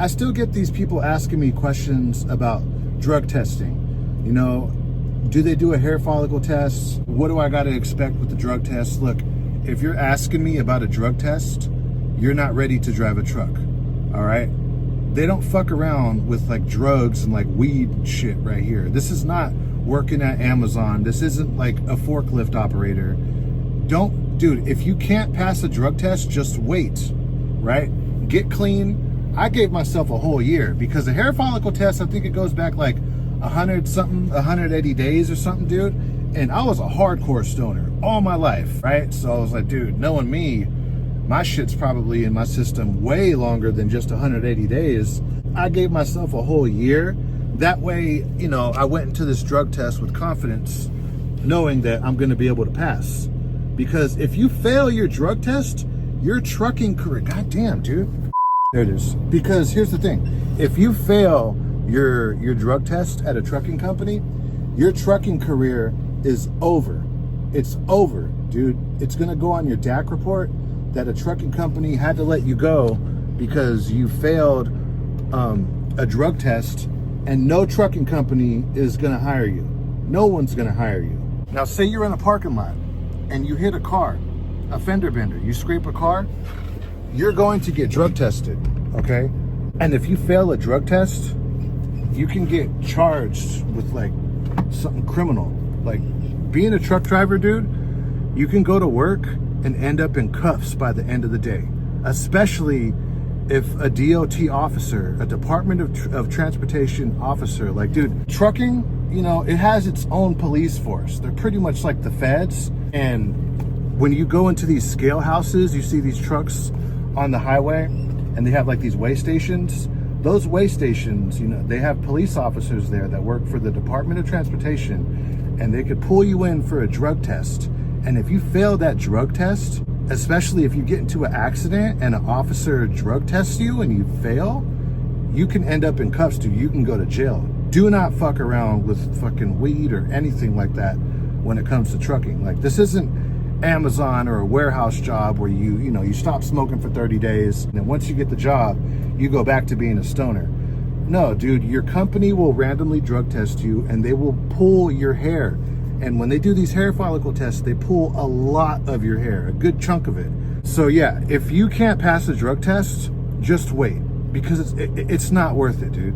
I still get these people asking me questions about drug testing. You know, do they do a hair follicle test? What do I got to expect with the drug test? Look, if you're asking me about a drug test, you're not ready to drive a truck, all right? They don't fuck around with like drugs and like weed and shit right here. This is not working at Amazon. This isn't like a forklift operator. Dude, if you can't pass a drug test, just wait, right? Get clean. I gave myself a whole year because the hair follicle test, I think it goes back like 180 days or something, dude. And I was a hardcore stoner all my life, right? So I was like, dude, knowing me, my shit's probably in my system way longer than just 180 days. I gave myself a whole year. That way, you know, I went into this drug test with confidence, knowing that I'm gonna be able to pass. Because if you fail your drug test, your trucking career, goddamn, dude. There it is. Because here's the thing. If you fail your drug test at a trucking company, your trucking career is over. It's over, dude. It's gonna go on your DAC report that a trucking company had to let you go because you failed a drug test, and no trucking company is gonna hire you. No one's gonna hire you. Now say you're in a parking lot and you hit a car, a fender bender, you scrape a car, you're going to get drug tested, okay? And if you fail a drug test, you can get charged with like something criminal. Like being a truck driver, dude, you can go to work and end up in cuffs by the end of the day, especially if a DOT officer, a Department of Transportation officer, like, dude, trucking, you know, it has its own police force. They're pretty much like the feds. And when you go into these scale houses, you see these trucks on the highway and they have like these weigh stations. Those weigh stations, you know, they have police officers there that work for the Department of Transportation, and they could pull you in for a drug test. And if you fail that drug test, especially if you get into an accident and an officer drug tests you and you fail, you can end up in cuffs, dude. You can go to jail. Do not fuck around with fucking weed or anything like that when it comes to trucking. Like, this isn't Amazon or a warehouse job where you stop smoking for 30 days and then once you get the job, you go back to being a stoner. No, dude, your company will randomly drug test you and they will pull your hair. And when they do these hair follicle tests, they pull a lot of your hair, a good chunk of it. So yeah, if you can't pass a drug test, just wait, because it's not worth it, dude.